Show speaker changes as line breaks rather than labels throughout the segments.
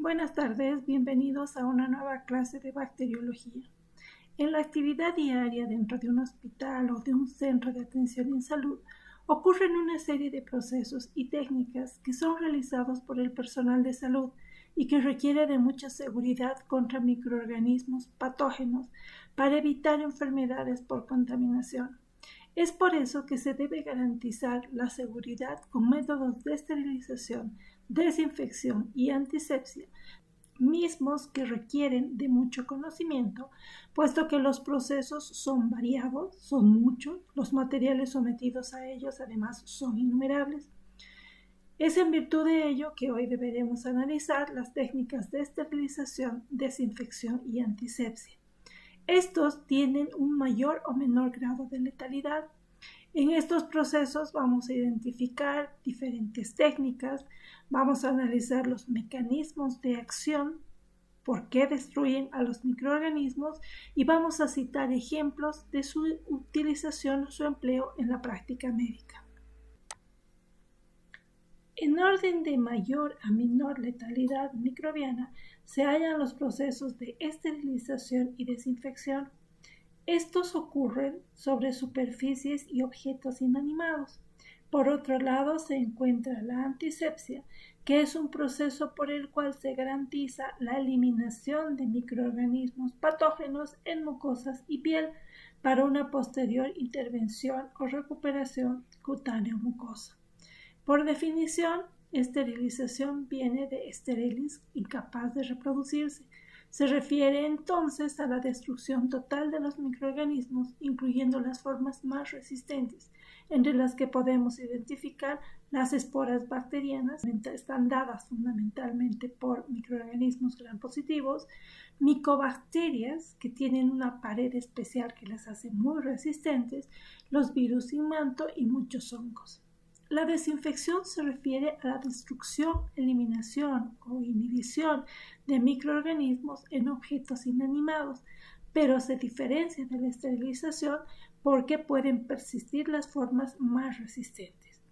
Buenas tardes, bienvenidos a una nueva clase de bacteriología. En la actividad diaria dentro de un hospital o de un centro de atención en salud, ocurren una serie de procesos y técnicas que son realizados por el personal de salud y que requiere de mucha seguridad contra microorganismos patógenos para evitar enfermedades por contaminación. Es por eso que se debe garantizar la seguridad con métodos de esterilización, desinfección y antisepsia, mismos que requieren de mucho conocimiento, puesto que los procesos son variados, son muchos, los materiales sometidos a ellos además son innumerables. Es en virtud de ello que hoy deberemos analizar las técnicas de esterilización, desinfección y antisepsia. Estos tienen un mayor o menor grado de letalidad. En estos procesos vamos a identificar diferentes técnicas, vamos a analizar los mecanismos de acción, por qué destruyen a los microorganismos y vamos a citar ejemplos de su utilización o su empleo en la práctica médica. En orden de mayor a menor letalidad microbiana se hallan los procesos de esterilización y desinfección. Estos ocurren sobre superficies y objetos inanimados. Por otro lado se encuentra la antisepsia, que es un proceso por el cual se garantiza la eliminación de microorganismos patógenos en mucosas y piel para una posterior intervención o recuperación cutáneo-mucosa. Por definición, esterilización viene de sterilis, incapaz de reproducirse. Se refiere entonces a la destrucción total de los microorganismos, incluyendo las formas más resistentes, entre las que podemos identificar las esporas bacterianas, están dadas fundamentalmente por microorganismos gram-positivos, micobacterias, que tienen una pared especial que las hace muy resistentes, los virus sin manto y muchos hongos. La desinfección se refiere a la destrucción, eliminación o inhibición de microorganismos en objetos inanimados, pero se diferencia de la esterilización porque pueden persistir las formas más resistentes.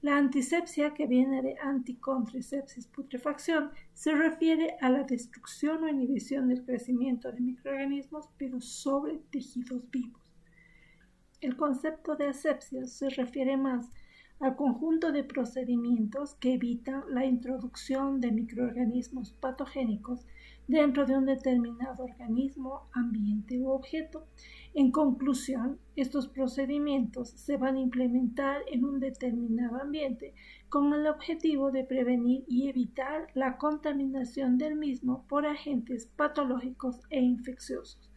La antisepsia, que viene de anticontricepsis putrefacción, se refiere a la destrucción o inhibición del crecimiento de microorganismos, pero sobre tejidos vivos. El concepto de asepsia se refiere más al conjunto de procedimientos que evitan la introducción de microorganismos patogénicos dentro de un determinado organismo, ambiente u objeto. En conclusión, estos procedimientos se van a implementar en un determinado ambiente con el objetivo de prevenir y evitar la contaminación del mismo por agentes patológicos e infecciosos.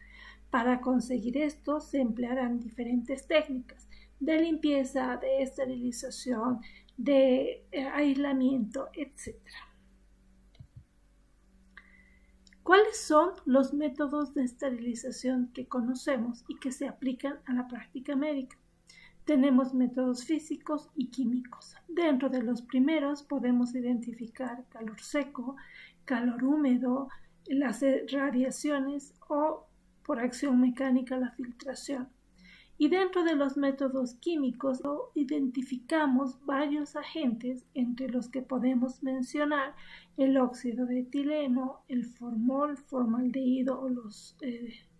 Para conseguir esto se emplearán diferentes técnicas de limpieza, de esterilización, de aislamiento, etc. ¿Cuáles son los métodos de esterilización que conocemos y que se aplican a la práctica médica? Tenemos métodos físicos y químicos. Dentro de los primeros podemos identificar calor seco, calor húmedo, las radiaciones o por acción mecánica la filtración. Y dentro de los métodos químicos identificamos varios agentes, entre los que podemos mencionar el óxido de etileno, el formol, formaldehído o los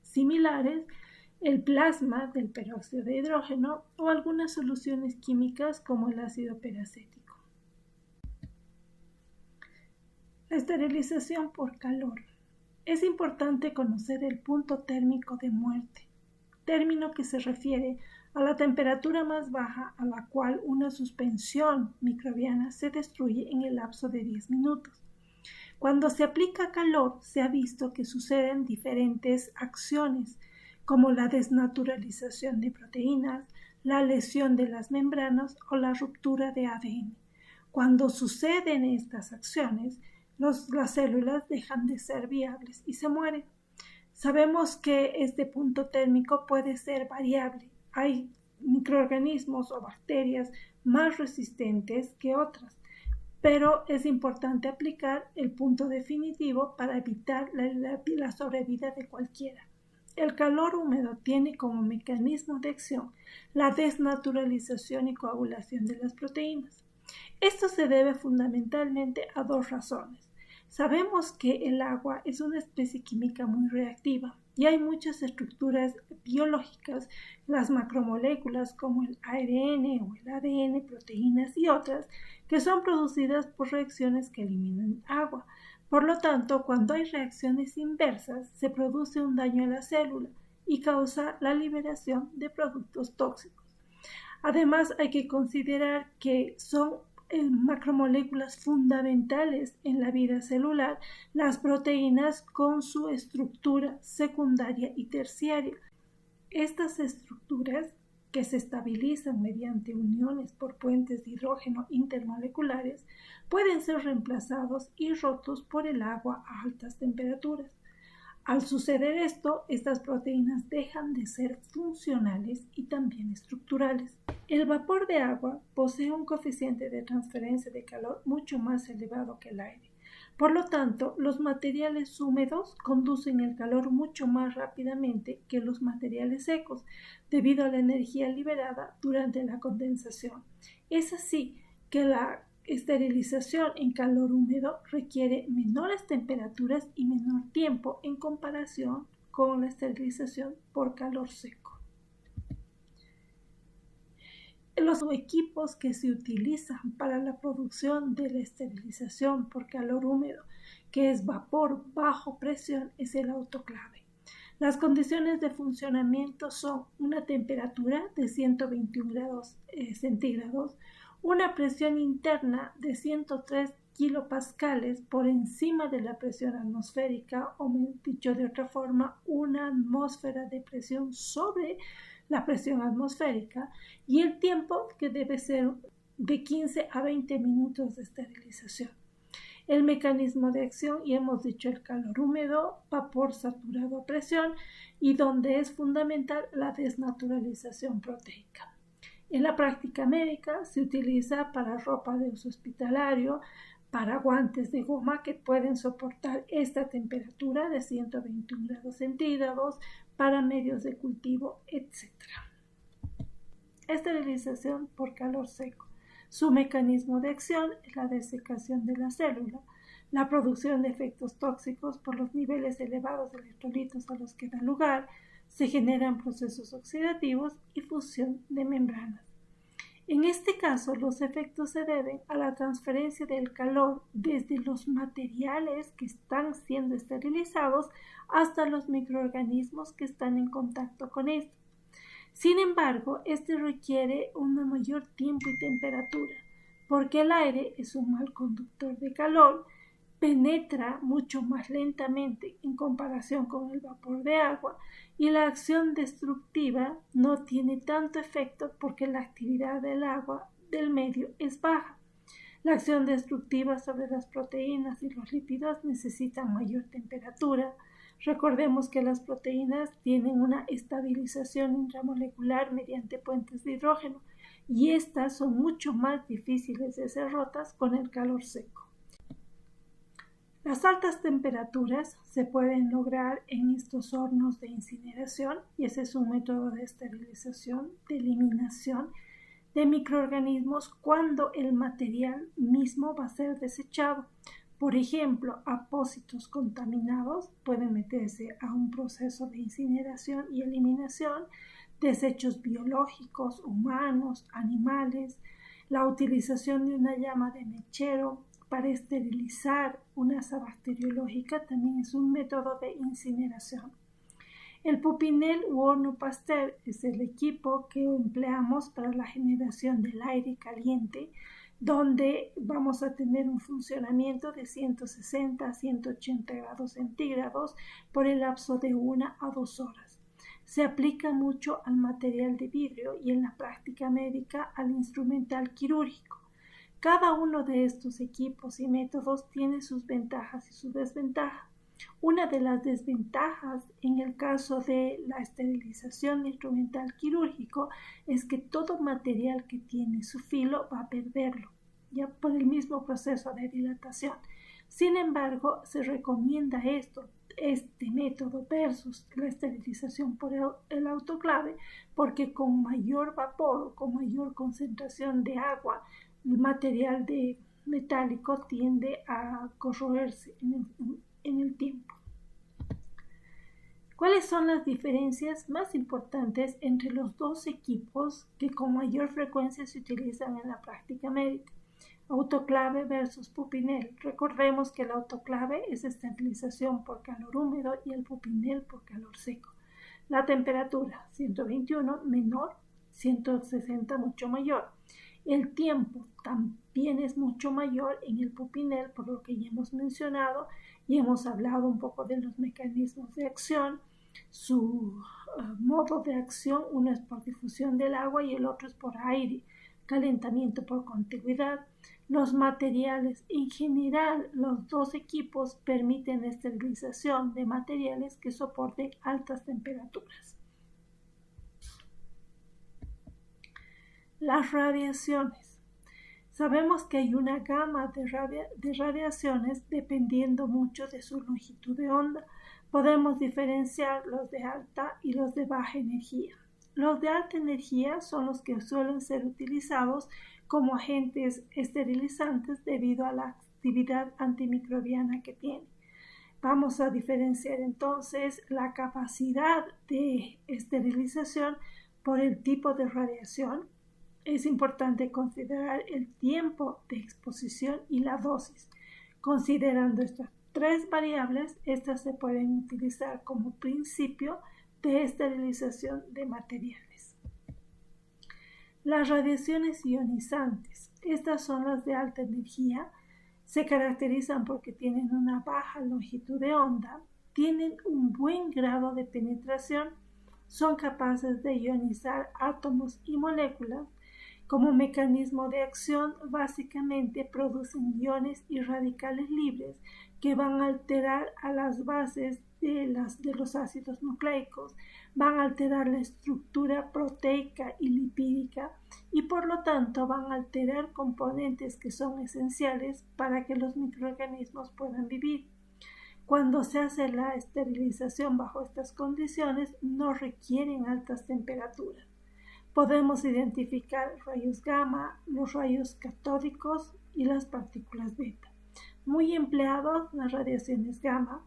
similares, el plasma del peróxido de hidrógeno o algunas soluciones químicas como el ácido peracético. La esterilización por calor. Es importante conocer el punto térmico de muerte, término que se refiere a la temperatura más baja a la cual una suspensión microbiana se destruye en el lapso de 10 minutos. Cuando se aplica calor, se ha visto que suceden diferentes acciones, como la desnaturalización de proteínas, la lesión de las membranas o la ruptura de ADN. Cuando suceden estas acciones, las células dejan de ser viables y se mueren. Sabemos que este punto térmico puede ser variable. Hay microorganismos o bacterias más resistentes que otras, pero es importante aplicar el punto definitivo para evitar la sobrevida de cualquiera. El calor húmedo tiene como mecanismo de acción la desnaturalización y coagulación de las proteínas. Esto se debe fundamentalmente a dos razones. Sabemos que el agua es una especie química muy reactiva y hay muchas estructuras biológicas, las macromoléculas como el ARN o el ADN, proteínas y otras, que son producidas por reacciones que eliminan agua. Por lo tanto, cuando hay reacciones inversas, se produce un daño a la célula y causa la liberación de productos tóxicos. Además, hay que considerar que son macromoléculas fundamentales en la vida celular, las proteínas con su estructura secundaria y terciaria. Estas estructuras, que se estabilizan mediante uniones por puentes de hidrógeno intermoleculares, pueden ser reemplazados y rotos por el agua a altas temperaturas. Al suceder esto, estas proteínas dejan de ser funcionales y también estructurales. El vapor de agua posee un coeficiente de transferencia de calor mucho más elevado que el aire. Por lo tanto, los materiales húmedos conducen el calor mucho más rápidamente que los materiales secos, debido a la energía liberada durante la condensación. Es así que la esterilización en calor húmedo requiere menores temperaturas y menor tiempo en comparación con la esterilización por calor seco. Los equipos que se utilizan para la producción de la esterilización por calor húmedo, que es vapor bajo presión, es el autoclave. Las condiciones de funcionamiento son una temperatura de 121 grados centígrados, una presión interna de 103 kilopascales por encima de la presión atmosférica, o dicho de otra forma, una atmósfera de presión sobre la presión atmosférica, y el tiempo que debe ser de 15 a 20 minutos de esterilización. El mecanismo de acción, y hemos dicho el calor húmedo, vapor saturado a presión, y donde es fundamental la desnaturalización proteica. En la práctica médica se utiliza para ropa de uso hospitalario, para guantes de goma que pueden soportar esta temperatura de 121 grados centígrados, para medios de cultivo, etc. Esterilización por calor seco. Su mecanismo de acción es la desecación de la célula, la producción de efectos tóxicos por los niveles elevados de electrolitos a los que da lugar, se generan procesos oxidativos y fusión de membranas. En este caso, los efectos se deben a la transferencia del calor desde los materiales que están siendo esterilizados hasta los microorganismos que están en contacto con esto. Sin embargo, este requiere un mayor tiempo y temperatura, porque el aire es un mal conductor de calor, penetra mucho más lentamente en comparación con el vapor de agua, y la acción destructiva no tiene tanto efecto porque la actividad del agua del medio es baja. La acción destructiva sobre las proteínas y los lípidos necesita mayor temperatura. Recordemos que las proteínas tienen una estabilización intramolecular mediante puentes de hidrógeno, y estas son mucho más difíciles de ser rotas con el calor seco. Las altas temperaturas se pueden lograr en estos hornos de incineración, y ese es un método de esterilización, de eliminación de microorganismos cuando el material mismo va a ser desechado. Por ejemplo, apósitos contaminados pueden meterse a un proceso de incineración y eliminación, desechos biológicos, humanos, animales, la utilización de una llama de mechero para esterilizar una asa bacteriológica también es un método de incineración. El pupinel u horno Pasteur es el equipo que empleamos para la generación del aire caliente, donde vamos a tener un funcionamiento de 160 a 180 grados centígrados por el lapso de 1 a 2 horas. Se aplica mucho al material de vidrio y en la práctica médica al instrumental quirúrgico. Cada uno de estos equipos y métodos tiene sus ventajas y sus desventajas. Una de las desventajas en el caso de la esterilización instrumental quirúrgico es que todo material que tiene su filo va a perderlo, ya por el mismo proceso de dilatación. Sin embargo, se recomienda este método versus la esterilización por el autoclave, porque con mayor vapor o con mayor concentración de agua, el material de metálico tiende a corroerse en el tiempo. ¿Cuáles son las diferencias más importantes entre los dos equipos que con mayor frecuencia se utilizan en la práctica médica? Autoclave versus pupinel. Recordemos que el autoclave es esterilización por calor húmedo y el pupinel por calor seco. La temperatura, 121 menor, 160 mucho mayor. El tiempo también es mucho mayor en el pupinel, por lo que ya hemos mencionado y hemos hablado un poco de los mecanismos de acción. Su modo de acción, uno es por difusión del agua y el otro es por aire, calentamiento por contigüidad. Los materiales, en general, los dos equipos permiten esterilización de materiales que soporten altas temperaturas. Las radiaciones. Sabemos que hay una gama de radiaciones dependiendo mucho de su longitud de onda. Podemos diferenciar los de alta y los de baja energía. Los de alta energía son los que suelen ser utilizados como agentes esterilizantes debido a la actividad antimicrobiana que tienen. Vamos a diferenciar entonces la capacidad de esterilización por el tipo de radiación. Es importante considerar el tiempo de exposición y la dosis. Considerando estas tres variables, estas se pueden utilizar como principio de esterilización de materiales. Las radiaciones ionizantes. Estas son las de alta energía. Se caracterizan porque tienen una baja longitud de onda, tienen un buen grado de penetración, son capaces de ionizar átomos y moléculas. Como mecanismo de acción, básicamente producen iones y radicales libres que van a alterar a las bases de los ácidos nucleicos, van a alterar la estructura proteica y lipídica y por lo tanto van a alterar componentes que son esenciales para que los microorganismos puedan vivir. Cuando se hace la esterilización bajo estas condiciones, no requieren altas temperaturas. Podemos identificar rayos gamma, los rayos catódicos y las partículas beta. Muy empleados las radiaciones gamma,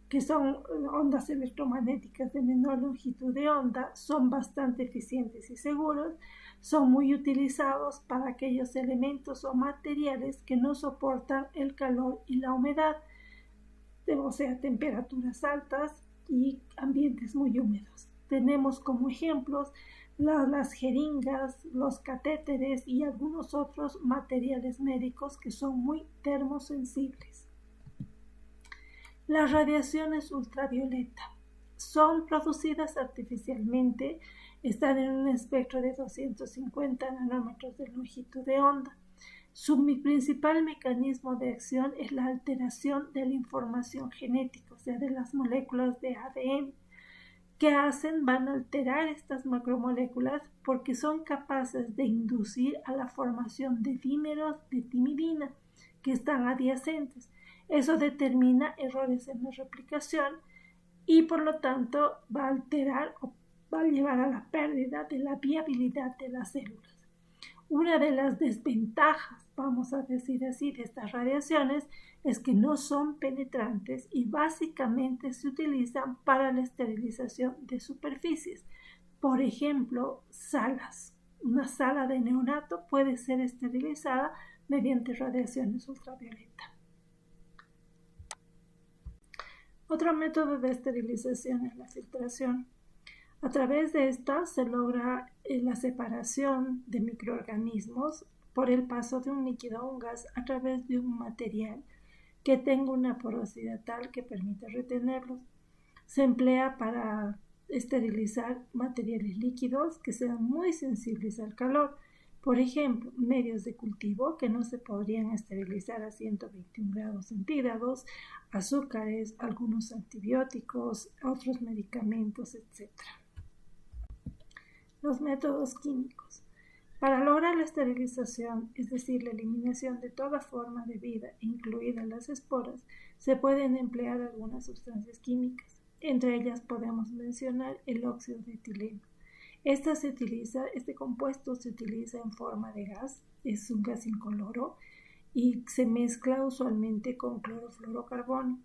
que son ondas electromagnéticas de menor longitud de onda, son bastante eficientes y seguros, son muy utilizados para aquellos elementos o materiales que no soportan el calor y la humedad, o sea, temperaturas altas y ambientes muy húmedos. Tenemos como ejemplos las jeringas, los catéteres y algunos otros materiales médicos que son muy termosensibles. Las radiaciones ultravioleta son producidas artificialmente, están en un espectro de 250 nanómetros de longitud de onda. Su principal mecanismo de acción es la alteración de la información genética, o sea, de las moléculas de ADN. ¿Qué hacen? Van a alterar estas macromoléculas porque son capaces de inducir a la formación de dímeros de timidina que están adyacentes. Eso determina errores en la replicación y por lo tanto va a alterar o va a llevar a la pérdida de la viabilidad de las células. Una de las desventajas, vamos a decir así, de estas radiaciones es que no son penetrantes y básicamente se utilizan para la esterilización de superficies. Por ejemplo, salas. Una sala de neonato puede ser esterilizada mediante radiaciones ultravioleta. Otro método de esterilización es la filtración. A través de esta se logra la separación de microorganismos por el paso de un líquido o un gas a través de un material que tenga una porosidad tal que permita retenerlos. Se emplea para esterilizar materiales líquidos que sean muy sensibles al calor. Por ejemplo, medios de cultivo que no se podrían esterilizar a 121 grados centígrados, azúcares, algunos antibióticos, otros medicamentos, etc. Los métodos químicos. Para lograr la esterilización, es decir, la eliminación de toda forma de vida, incluidas las esporas, se pueden emplear algunas sustancias químicas. Entre ellas podemos mencionar el óxido de etileno. Este compuesto se utiliza en forma de gas, es un gas incoloro y se mezcla usualmente con clorofluorocarbono.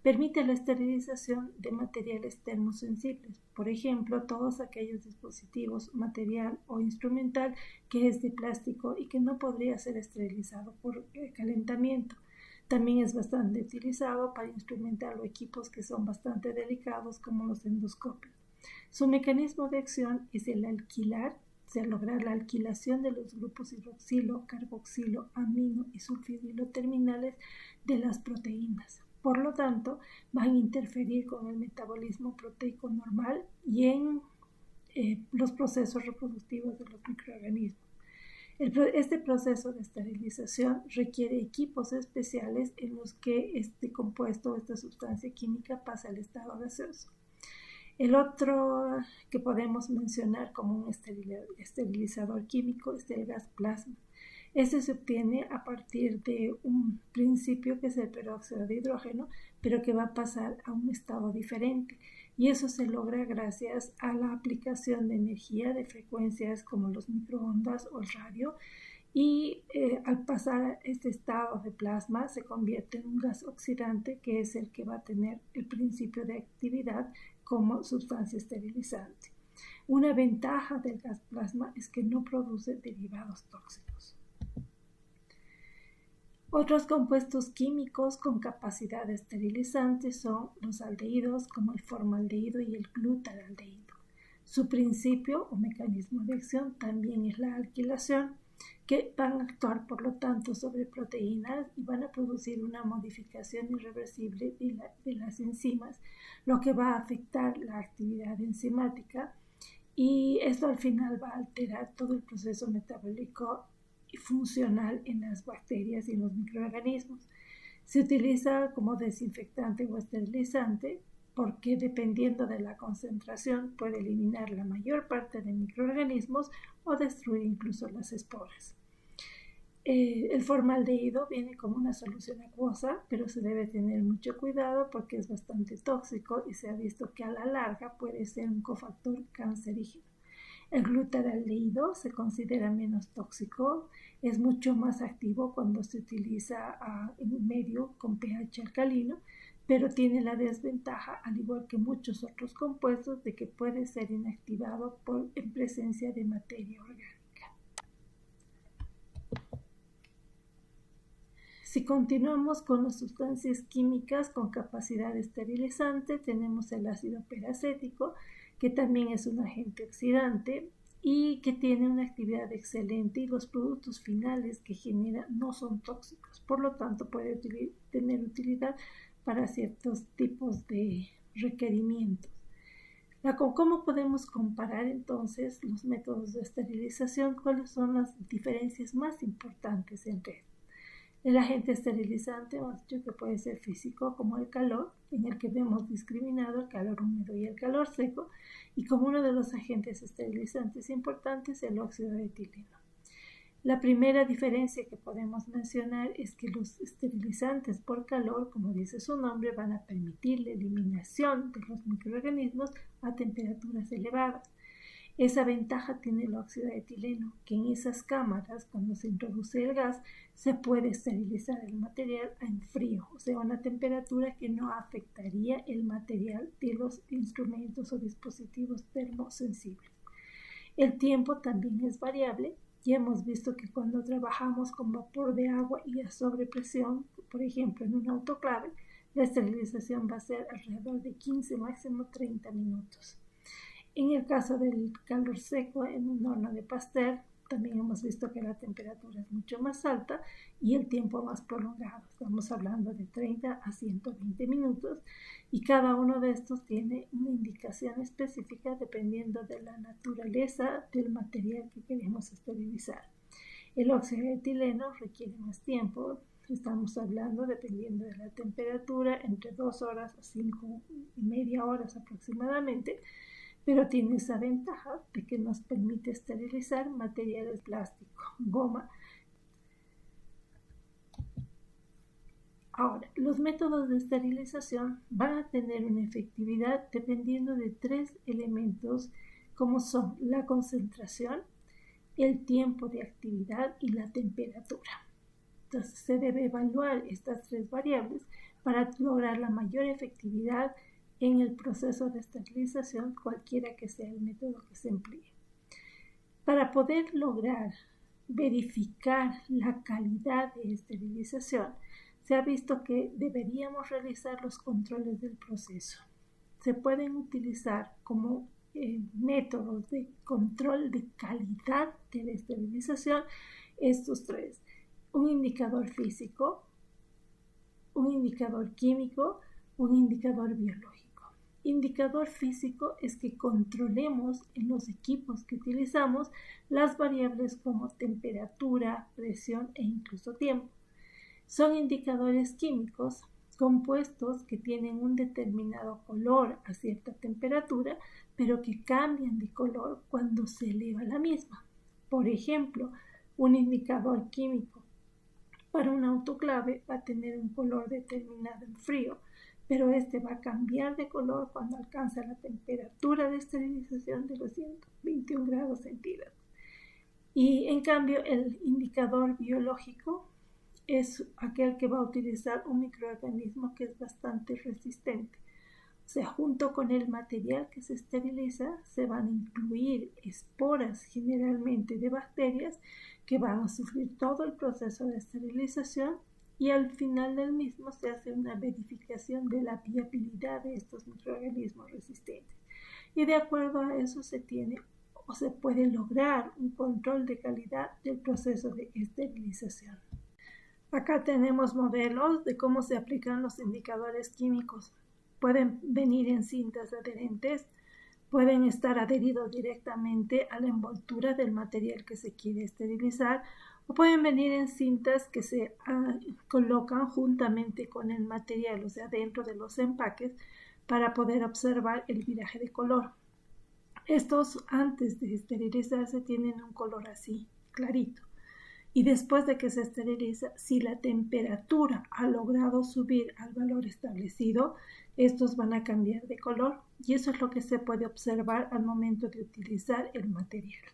Permite la esterilización de materiales termosensibles, por ejemplo, todos aquellos dispositivos, material o instrumental que es de plástico y que no podría ser esterilizado por calentamiento. También es bastante utilizado para instrumental o equipos que son bastante delicados como los endoscopios. Su mecanismo de acción es el alquilar, o sea, lograr la alquilación de los grupos hidroxilo, carboxilo, amino y sulfidilo terminales de las proteínas. Por lo tanto, van a interferir con el metabolismo proteico normal y en los procesos reproductivos de los microorganismos. Este proceso de esterilización requiere equipos especiales en los que este compuesto, esta sustancia química, pasa al estado gaseoso. El otro que podemos mencionar como un esterilizador químico es el gas plasma. Este se obtiene a partir de un principio que es el peróxido de hidrógeno, pero que va a pasar a un estado diferente. Y eso se logra gracias a la aplicación de energía de frecuencias como los microondas o el radio. Y al pasar a este estado de plasma se convierte en un gas oxidante, que es el que va a tener el principio de actividad como sustancia esterilizante. Una ventaja del gas plasma es que no produce derivados tóxicos. Otros compuestos químicos con capacidad esterilizante son los aldehídos, como el formaldehído y el glutaraldehído. Su principio o mecanismo de acción también es la alquilación, que van a actuar por lo tanto sobre proteínas y van a producir una modificación irreversible de las enzimas, lo que va a afectar la actividad enzimática, y esto al final va a alterar todo el proceso metabólico y funcional en las bacterias y en los microorganismos. Se utiliza como desinfectante o esterilizante porque dependiendo de la concentración puede eliminar la mayor parte de microorganismos o destruir incluso las esporas. El formaldehído viene como una solución acuosa, pero se debe tener mucho cuidado porque es bastante tóxico y se ha visto que a la larga puede ser un cofactor cancerígeno. El glutaraldehído se considera menos tóxico, es mucho más activo cuando se utiliza en un medio con pH alcalino, pero tiene la desventaja, al igual que muchos otros compuestos, de que puede ser inactivado en presencia de materia orgánica. Si continuamos con las sustancias químicas con capacidad esterilizante, tenemos el ácido peracético, que también es un agente oxidante y que tiene una actividad excelente, y los productos finales que genera no son tóxicos, por lo tanto puede tener utilidad para ciertos tipos de requerimientos. ¿Cómo podemos comparar entonces los métodos de esterilización? ¿Cuáles son las diferencias más importantes entre ellos? El agente esterilizante hemos dicho que puede ser físico, como el calor, en el que vemos discriminado el calor húmedo y el calor seco, y como uno de los agentes esterilizantes importantes el óxido de etileno. La primera diferencia que podemos mencionar es que los esterilizantes por calor, como dice su nombre, van a permitir la eliminación de los microorganismos a temperaturas elevadas. Esa ventaja tiene el óxido de etileno, que en esas cámaras, cuando se introduce el gas, se puede esterilizar el material en frío, o sea, a una temperatura que no afectaría el material de los instrumentos o dispositivos termosensibles. El tiempo también es variable. Ya hemos visto que cuando trabajamos con vapor de agua y a sobrepresión, por ejemplo en un autoclave, la esterilización va a ser alrededor de 15, máximo 30 minutos. En el caso del calor seco en un horno de Pasteur, también hemos visto que la temperatura es mucho más alta y el tiempo más prolongado. Estamos hablando de 30 a 120 minutos, y cada uno de estos tiene una indicación específica dependiendo de la naturaleza del material que queremos esterilizar. El óxido de etileno requiere más tiempo. Estamos hablando, dependiendo de la temperatura, entre 2 horas a 5 y media horas aproximadamente, pero tiene esa ventaja de que nos permite esterilizar materiales plásticos, goma. Ahora, los métodos de esterilización van a tener una efectividad dependiendo de 3 elementos, como son la concentración, el tiempo de actividad y la temperatura. se debe evaluar estas tres variables para lograr la mayor efectividad en el proceso de esterilización, cualquiera que sea el método que se emplee. Para poder lograr verificar la calidad de esterilización, se ha visto que deberíamos realizar los controles del proceso. Se pueden utilizar como métodos de control de calidad de la esterilización estos tres: un indicador físico, un indicador químico, un indicador biológico. Indicador físico es que controlemos en los equipos que utilizamos las variables como temperatura, presión e incluso tiempo. Son indicadores químicos, compuestos que tienen un determinado color a cierta temperatura, pero que cambian de color cuando se eleva la misma. Por ejemplo, un indicador químico para un autoclave va a tener un color determinado en frío, pero este va a cambiar de color cuando alcanza la temperatura de esterilización de los 121 grados centígrados. Y en cambio, el indicador biológico es aquel que va a utilizar un microorganismo que es bastante resistente. O sea, junto con el material que se esteriliza, se van a incluir esporas generalmente de bacterias que van a sufrir todo el proceso de esterilización, y al final del mismo se hace una verificación de la viabilidad de estos microorganismos resistentes. Y de acuerdo a eso se tiene o se puede lograr un control de calidad del proceso de esterilización. Acá tenemos modelos de cómo se aplican los indicadores químicos. Pueden venir en cintas adherentes, pueden estar adheridos directamente a la envoltura del material que se quiere esterilizar, o pueden venir en cintas que se colocan juntamente con el material, o sea, dentro de los empaques, para poder observar el viraje de color. Estos, antes de esterilizarse, tienen un color así, clarito. Y después de que se esteriliza, si la temperatura ha logrado subir al valor establecido, estos van a cambiar de color, y eso es lo que se puede observar al momento de utilizar el material.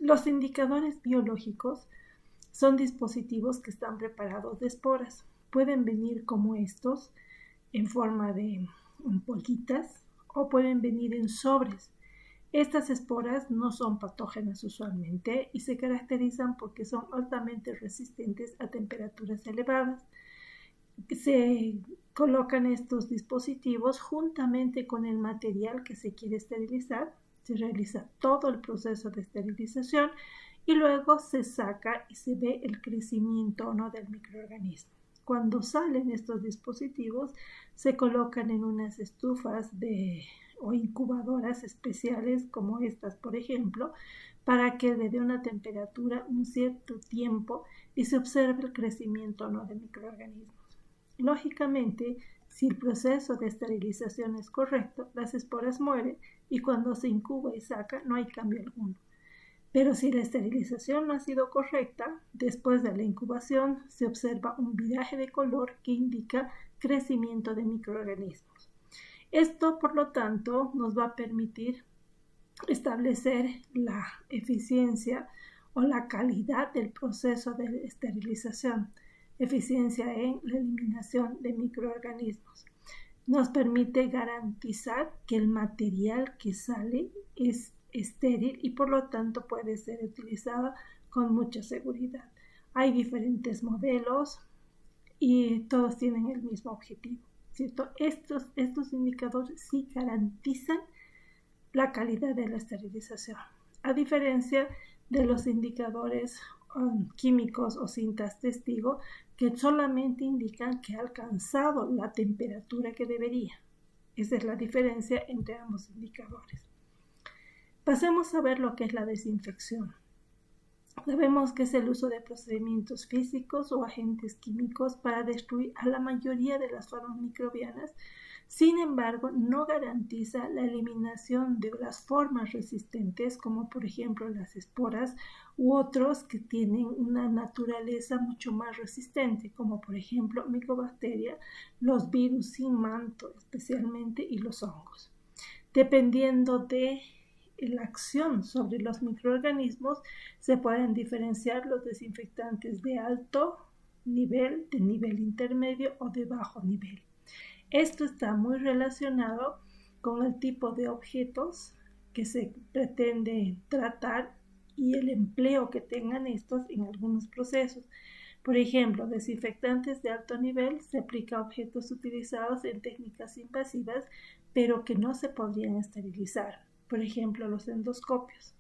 Los indicadores biológicos son dispositivos que están preparados de esporas. Pueden venir como estos, en forma de ampollitas, o pueden venir en sobres. Estas esporas no son patógenas usualmente y se caracterizan porque son altamente resistentes a temperaturas elevadas. Se colocan estos dispositivos juntamente con el material que se quiere esterilizar. Se realiza todo el proceso de esterilización y luego se saca y se ve el crecimiento del microorganismo. Cuando salen estos dispositivos, se colocan en unas estufas o incubadoras especiales como estas, por ejemplo, para que le dé una temperatura un cierto tiempo y se observe el crecimiento de microorganismos. Lógicamente, si el proceso de esterilización es correcto, las esporas mueren y cuando se incuba y saca no hay cambio alguno. Pero si la esterilización no ha sido correcta, después de la incubación se observa un viraje de color que indica crecimiento de microorganismos. Esto, por lo tanto, nos va a permitir establecer la eficiencia o la calidad del proceso de esterilización, eficiencia en la eliminación de microorganismos. Nos permite garantizar que el material que sale es estéril y por lo tanto puede ser utilizado con mucha seguridad. Hay diferentes modelos y todos tienen el mismo objetivo, ¿cierto? Estos indicadores sí garantizan la calidad de la esterilización, a diferencia de los indicadores químicos o cintas testigo que solamente indican que ha alcanzado la temperatura que debería. Esa es la diferencia entre ambos indicadores. Pasemos a ver lo que es la desinfección. Sabemos que es el uso de procedimientos físicos o agentes químicos para destruir a la mayoría de las formas microbianas. Sin embargo, no garantiza la eliminación de las formas resistentes, como por ejemplo las esporas u otros que tienen una naturaleza mucho más resistente, como por ejemplo micobacterias, los virus sin manto especialmente y los hongos. Dependiendo de la acción sobre los microorganismos, se pueden diferenciar los desinfectantes de alto nivel, de nivel intermedio o de bajo nivel. Esto está muy relacionado con el tipo de objetos que se pretende tratar y el empleo que tengan estos en algunos procesos. Por ejemplo, desinfectantes de alto nivel se aplica a objetos utilizados en técnicas invasivas, pero que no se podrían esterilizar. Por ejemplo, los endoscopios.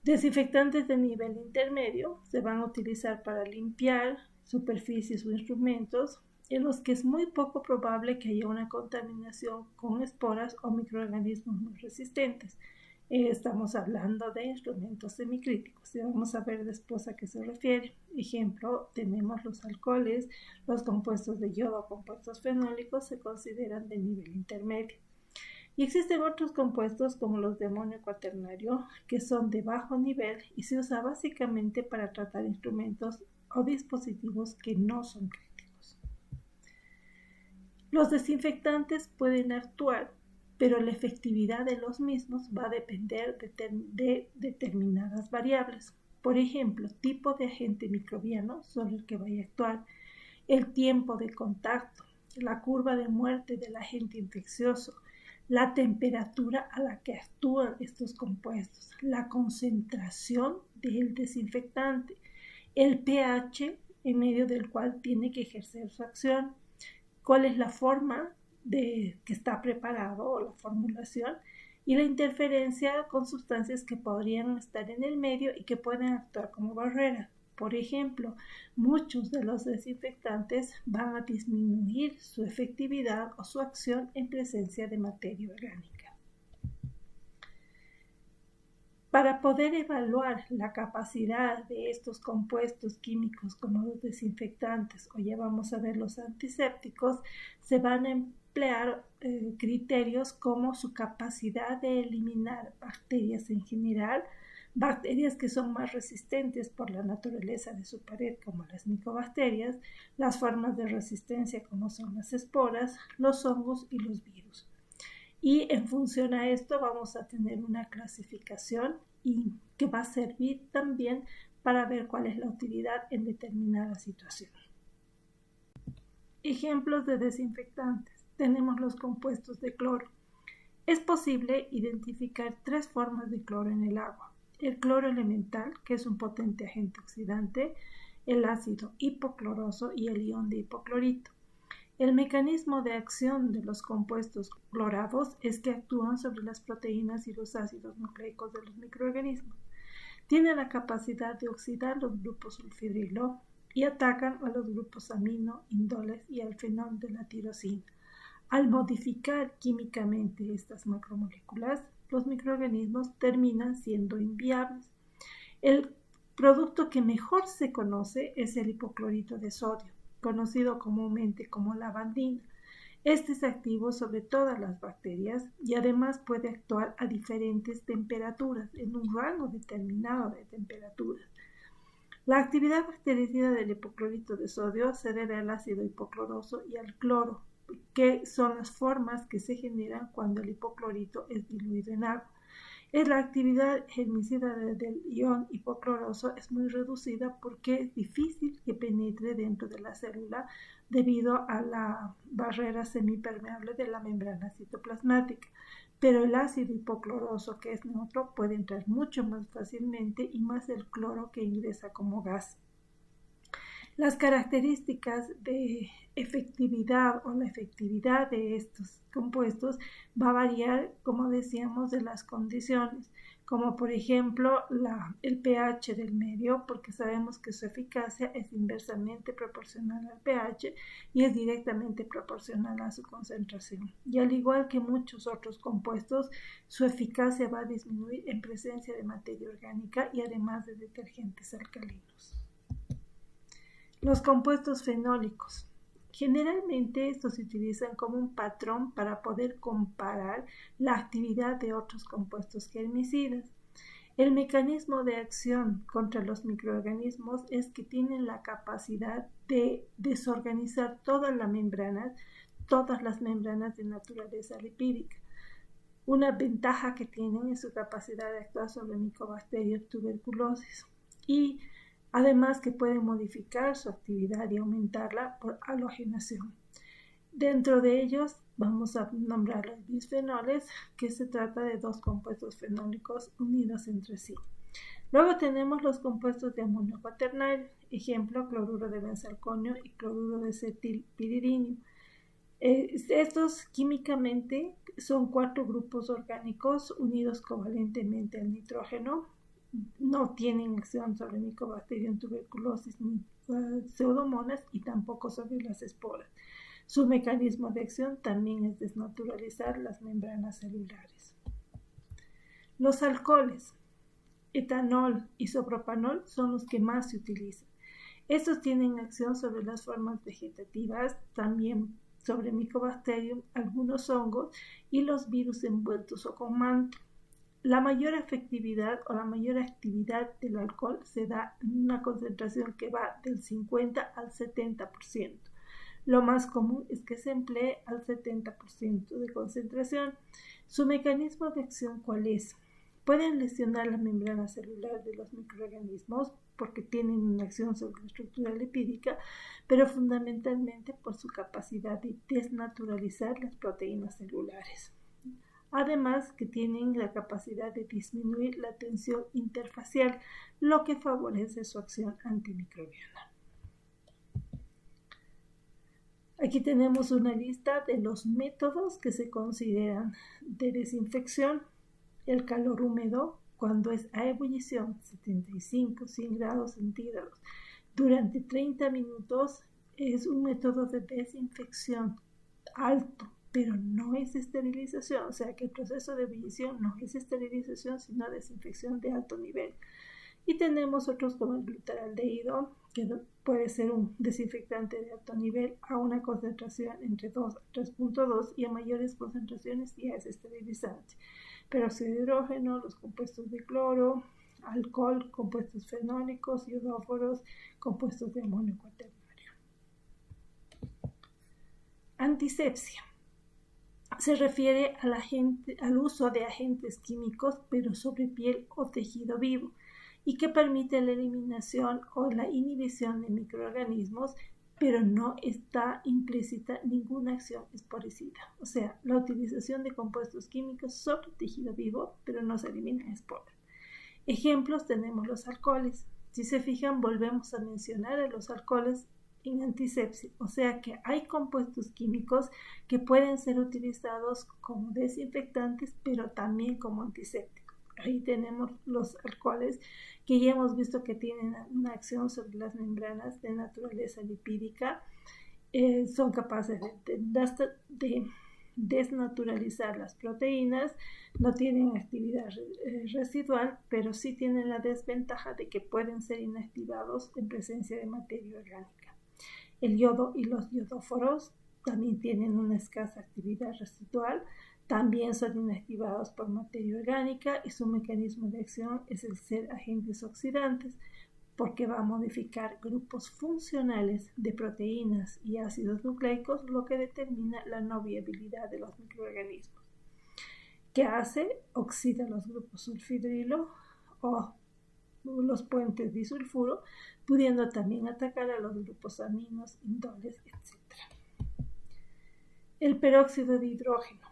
Desinfectantes de nivel intermedio se van a utilizar para limpiar superficies o instrumentos en los que es muy poco probable que haya una contaminación con esporas o microorganismos muy resistentes. Estamos hablando de instrumentos semicríticos y vamos a ver después a qué se refiere. Ejemplo, tenemos los alcoholes, los compuestos de yodo o compuestos fenólicos se consideran de nivel intermedio. Y existen otros compuestos como los de amonio cuaternario que son de bajo nivel y se usa básicamente para tratar instrumentos o dispositivos que no son críticos. Los desinfectantes pueden actuar, pero la efectividad de los mismos va a depender de determinadas variables. Por ejemplo, tipo de agente microbiano sobre el que vaya a actuar, el tiempo de contacto, la curva de muerte del agente infeccioso, la temperatura a la que actúan estos compuestos, la concentración del desinfectante, el pH en medio del cual tiene que ejercer su acción, cuál es la forma de que está preparado o la formulación y la interferencia con sustancias que podrían estar en el medio y que pueden actuar como barrera. Por ejemplo, muchos de los desinfectantes van a disminuir su efectividad o su acción en presencia de materia orgánica. Para poder evaluar la capacidad de estos compuestos químicos como los desinfectantes o ya vamos a ver los antisépticos, se van a emplear criterios como su capacidad de eliminar bacterias en general, bacterias que son más resistentes por la naturaleza de su pared como las micobacterias, las formas de resistencia como son las esporas, los hongos y los virus. Y en función a esto vamos a tener una clasificación y que va a servir también para ver cuál es la utilidad en determinada situación. Ejemplos de desinfectantes. Tenemos los compuestos de cloro. Es posible identificar tres formas de cloro en el agua. El cloro elemental, que es un potente agente oxidante, el ácido hipocloroso y el ion de hipoclorito. El mecanismo de acción de los compuestos clorados es que actúan sobre las proteínas y los ácidos nucleicos de los microorganismos. Tienen la capacidad de oxidar los grupos sulfidrilo y atacan a los grupos amino, indoles y al fenol de la tirosina. Al modificar químicamente estas macromoléculas, los microorganismos terminan siendo inviables. El producto que mejor se conoce es el hipoclorito de sodio, conocido comúnmente como lavandina. Este es activo sobre todas las bacterias y además puede actuar a diferentes temperaturas, en un rango determinado de temperaturas. La actividad bactericida del hipoclorito de sodio se debe al ácido hipocloroso y al cloro, que son las formas que se generan cuando el hipoclorito es diluido en agua. La actividad germicida del ion hipocloroso es muy reducida porque es difícil que penetre dentro de la célula debido a la barrera semipermeable de la membrana citoplasmática. Pero el ácido hipocloroso, que es neutro, puede entrar mucho más fácilmente y más el cloro que ingresa como gas. Las características de efectividad o la efectividad de estos compuestos va a variar, como decíamos, de las condiciones, como por ejemplo el pH del medio, porque sabemos que su eficacia es inversamente proporcional al pH y es directamente proporcional a su concentración. Y al igual que muchos otros compuestos, su eficacia va a disminuir en presencia de materia orgánica y además de detergentes alcalinos. Los compuestos fenólicos. Generalmente estos se utilizan como un patrón para poder comparar la actividad de otros compuestos germicidas. El mecanismo de acción contra los microorganismos es que tienen la capacidad de desorganizar todas las membranas de naturaleza lipídica. Una ventaja que tienen es su capacidad de actuar sobre Mycobacterium tuberculosis y además que pueden modificar su actividad y aumentarla por halogenación. Dentro de ellos vamos a nombrar los bisfenoles, que se trata de dos compuestos fenólicos unidos entre sí. Luego tenemos los compuestos de amonio cuaternario, ejemplo, cloruro de benzalconio y cloruro de cetilpiridinio. Estos químicamente son 4 grupos orgánicos unidos covalentemente al nitrógeno. No tienen acción sobre Mycobacterium tuberculosis ni pseudomonas y tampoco sobre las esporas. Su mecanismo de acción también es desnaturalizar las membranas celulares. Los alcoholes, etanol y isopropanol, son los que más se utilizan. Estos tienen acción sobre las formas vegetativas, también sobre Mycobacterium, algunos hongos y los virus envueltos o con manto. La mayor efectividad o la mayor actividad del alcohol se da en una concentración que va del 50 al 70%. Lo más común es que se emplee al 70% de concentración. Su mecanismo de acción, ¿cuál es? Pueden lesionar la membrana celular de los microorganismos porque tienen una acción sobre la estructura lipídica, pero fundamentalmente por su capacidad de desnaturalizar las proteínas celulares. Además que tienen la capacidad de disminuir la tensión interfacial, lo que favorece su acción antimicrobiana. Aquí tenemos una lista de los métodos que se consideran de desinfección. El calor húmedo, cuando es a ebullición 75-100 grados centígrados durante 30 minutos, es un método de desinfección alto, pero no es esterilización, o sea que el proceso de ebullición no es esterilización, sino desinfección de alto nivel. Y tenemos otros como el glutaraldehído, que puede ser un desinfectante de alto nivel a una concentración entre 2 a 3.2 y a mayores concentraciones ya es esterilizante. Peróxido de hidrógeno, los compuestos de cloro, alcohol, compuestos fenólicos, iodoforos, compuestos de amonio cuaternario. Antisepsia. Se refiere al uso de agentes químicos, pero sobre piel o tejido vivo, y que permite la eliminación o la inhibición de microorganismos, pero no está implícita ninguna acción esporicida. O sea, la utilización de compuestos químicos sobre tejido vivo, pero no se eliminan esporas. Ejemplos tenemos los alcoholes. Si se fijan, volvemos a mencionar a los alcoholes en antisepsia, o sea que hay compuestos químicos que pueden ser utilizados como desinfectantes, pero también como antisépticos. Ahí tenemos los alcoholes que ya hemos visto que tienen una acción sobre las membranas de naturaleza lipídica, son capaces de desnaturalizar las proteínas, no tienen actividad residual, pero sí tienen la desventaja de que pueden ser inactivados en presencia de materia orgánica. El yodo y los yodóforos también tienen una escasa actividad residual, también son inactivados por materia orgánica y su mecanismo de acción es el ser agentes oxidantes porque va a modificar grupos funcionales de proteínas y ácidos nucleicos, lo que determina la no viabilidad de los microorganismos. ¿Qué hace? Oxida los grupos sulfidrilo o los puentes disulfuro, pudiendo también atacar a los grupos aminos, indoles, etc. El peróxido de hidrógeno,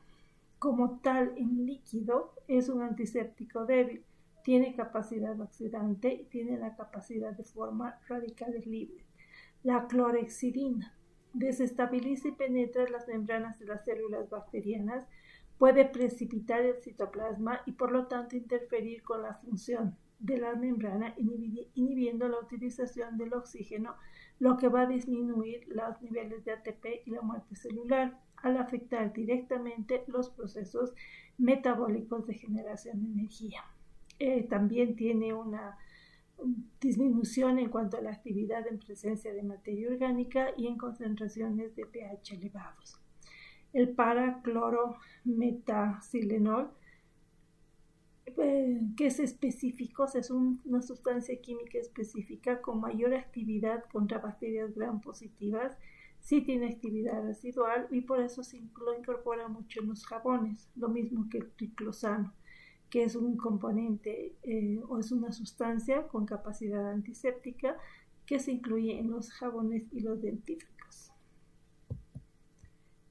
como tal en líquido, es un antiséptico débil, tiene capacidad oxidante y tiene la capacidad de formar radicales libres. La clorhexidina desestabiliza y penetra las membranas de las células bacterianas, puede precipitar el citoplasma y por lo tanto interferir con la función de la membrana, inhibiendo la utilización del oxígeno, lo que va a disminuir los niveles de ATP y la muerte celular, al afectar directamente los procesos metabólicos de generación de energía. También tiene una disminución en cuanto a la actividad en presencia de materia orgánica y en concentraciones de pH elevados. El paraclorometacilenol, que es específico, es una sustancia química específica con mayor actividad contra bacterias gram positivas, Sí tiene actividad residual y por eso se lo incorpora mucho en los jabones, lo mismo que el triclosano, que es un componente o es una sustancia con capacidad antiséptica que se incluye en los jabones y los dentífricos.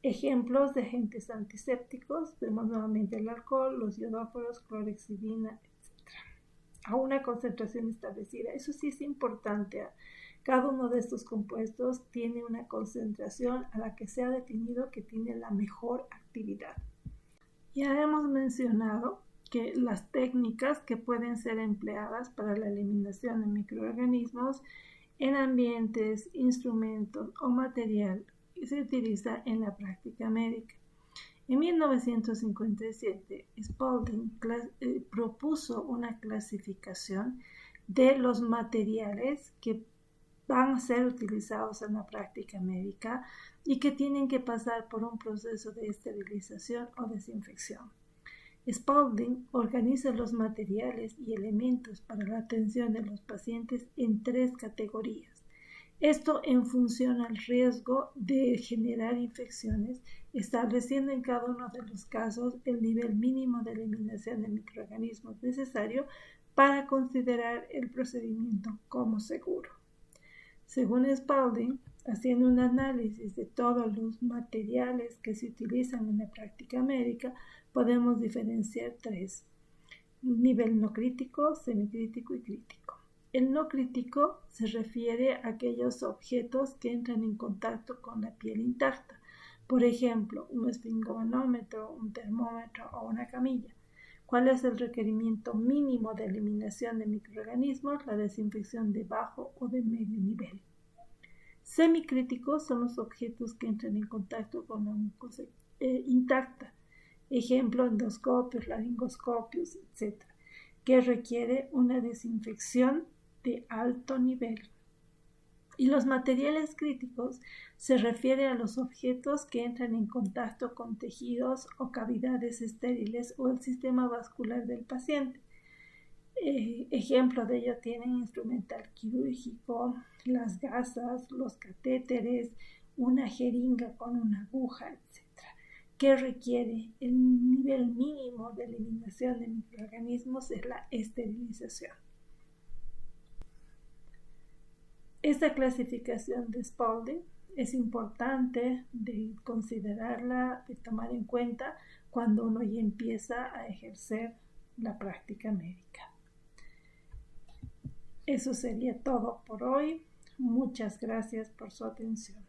Ejemplos de agentes antisépticos: vemos nuevamente el alcohol, los iodoforos, clorhexidina, etc. A una concentración establecida. Eso sí es importante. Cada uno de estos compuestos tiene una concentración a la que se ha definido que tiene la mejor actividad. Ya hemos mencionado que las técnicas que pueden ser empleadas para la eliminación de microorganismos en ambientes, instrumentos o material se utiliza en la práctica médica. En 1957, Spalding propuso una clasificación de los materiales que van a ser utilizados en la práctica médica y que tienen que pasar por un proceso de esterilización o desinfección. Spalding organiza los materiales y elementos para la atención de los pacientes en 3 categorías. Esto en función al riesgo de generar infecciones, estableciendo en cada uno de los casos el nivel mínimo de eliminación de microorganismos necesario para considerar el procedimiento como seguro. Según Spalding, haciendo un análisis de todos los materiales que se utilizan en la práctica médica, podemos diferenciar 3: nivel no crítico, semicrítico y crítico. El no crítico se refiere a aquellos objetos que entran en contacto con la piel intacta, por ejemplo, un esfingomanómetro, un termómetro o una camilla. ¿Cuál es el requerimiento mínimo de eliminación de microorganismos? La desinfección de bajo o de medio nivel. Semicríticos son los objetos que entran en contacto con la mucosa intacta, ejemplo, endoscopios, laringoscopios, etc., que requiere una desinfección de alto nivel. Y los materiales críticos se refiere a los objetos que entran en contacto con tejidos o cavidades estériles o el sistema vascular del paciente. Ejemplo de ello tienen instrumental quirúrgico, las gasas, los catéteres, una jeringa con una aguja, etc., que requiere el nivel mínimo de eliminación de microorganismos es la esterilización. Esta clasificación de Spalding es importante de considerarla, de tomar en cuenta cuando uno ya empieza a ejercer la práctica médica. Eso sería todo por hoy. Muchas gracias por su atención.